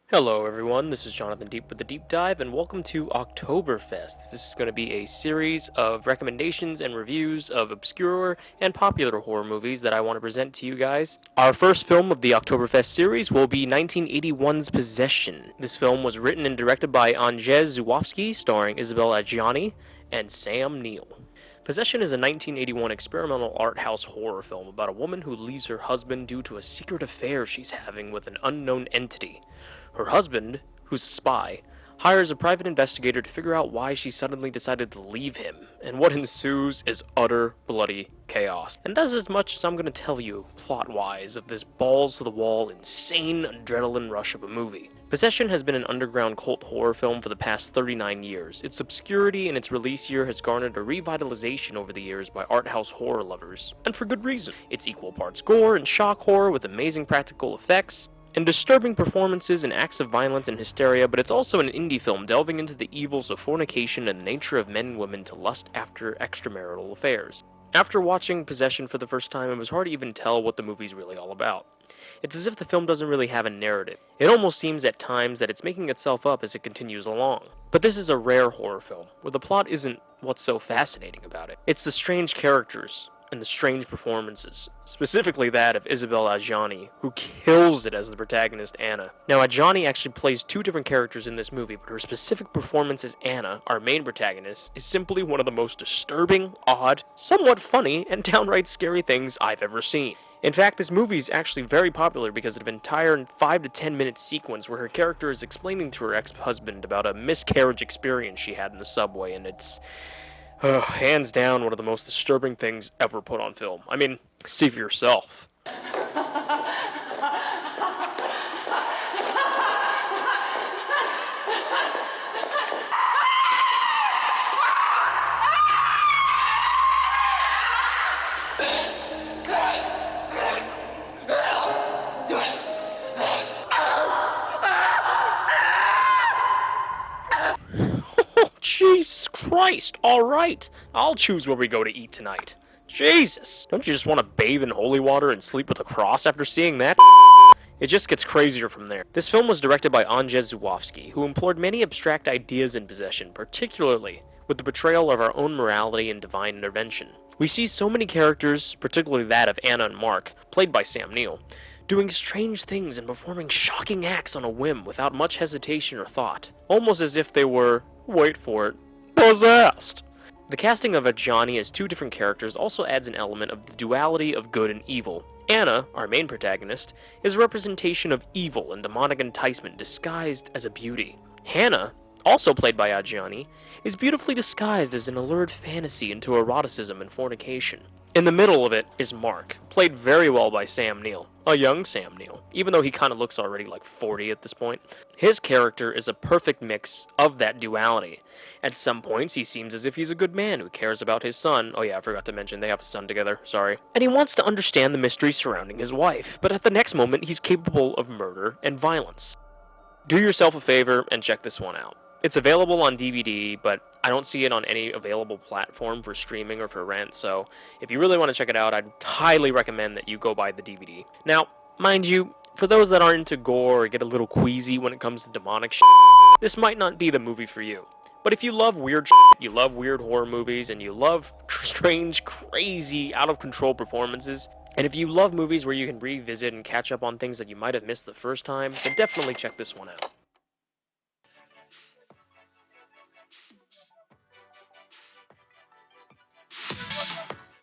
Hello everyone, this is Jonathan Diep with the Deep Dive, and welcome to Oktoberfest. This is going to be a series of recommendations and reviews of obscure and popular horror movies that I want to present to you guys. Our first film of the Oktoberfest series will be 1981's Possession. This film was written and directed by Andrzej Żuławski, starring Isabelle Adjani and Sam Neill. Possession is a 1981 experimental art house horror film about a woman who leaves her husband due to a secret affair she's having with an unknown entity. Her husband, who's a spy, hires a private investigator to figure out why she suddenly decided to leave him, and what ensues is utter bloody chaos. And that's as much as I'm going to tell you, plot-wise, of this balls-to-the-wall, insane adrenaline rush of a movie. Possession has been an underground cult horror film for the past 39 years. Its obscurity and its release year has garnered a revitalization over the years by art house horror lovers, and for good reason. It's equal parts gore and shock horror with amazing practical effects, and disturbing performances and acts of violence and hysteria, but it's also an indie film delving into the evils of fornication and the nature of men and women to lust after extramarital affairs. After watching Possession for the first time, it was hard to even tell what the movie's really all about. It's as if the film doesn't really have a narrative. It almost seems at times that it's making itself up as it continues along. But this is a rare horror film, where the plot isn't what's so fascinating about it. It's the strange characters and the strange performances, specifically that of Isabelle Adjani, who kills it as the protagonist Anna. Now, Adjani actually plays two different characters in this movie, but her specific performance as Anna, our main protagonist, is simply one of the most disturbing, odd, somewhat funny, and downright scary things I've ever seen. In fact, this movie is actually very popular because of an entire 5 to 10 minute sequence where her character is explaining to her ex-husband about a miscarriage experience she had in the subway, and it's hands down one of the most disturbing things ever put on film. I mean, see for yourself. Jesus Christ, alright, I'll choose where we go to eat tonight. Jesus, don't you just want to bathe in holy water and sleep with a cross after seeing that? It just gets crazier from there. This film was directed by Andrzej Żuławski, who employed many abstract ideas in Possession, particularly with the portrayal of our own morality and divine intervention. We see so many characters, particularly that of Anna and Mark, played by Sam Neill, doing strange things and performing shocking acts on a whim without much hesitation or thought, almost as if they were, wait for it, possessed. The casting of Adjani as two different characters also adds an element of the duality of good and evil. Anna, our main protagonist, is a representation of evil and demonic enticement disguised as a beauty. Hannah, also played by Adjani, is beautifully disguised as an allured fantasy into eroticism and fornication. In the middle of it is Mark, played very well by Sam Neill, a young Sam Neill, even though he kind of looks already like 40 at this point. His character is a perfect mix of that duality. At some points, he seems as if he's a good man who cares about his son. Oh yeah, I forgot to mention, they have a son together, sorry. And he wants to understand the mystery surrounding his wife, but at the next moment, he's capable of murder and violence. Do yourself a favor and check this one out. It's available on DVD, but I don't see it on any available platform for streaming or for rent, so if you really want to check it out, I'd highly recommend that you go buy the DVD. Now, mind you, for those that aren't into gore or get a little queasy when it comes to demonic shit, this might not be the movie for you. But if you love weird shit, you love weird horror movies, and you love strange, crazy, out-of-control performances, and if you love movies where you can revisit and catch up on things that you might have missed the first time, then definitely check this one out.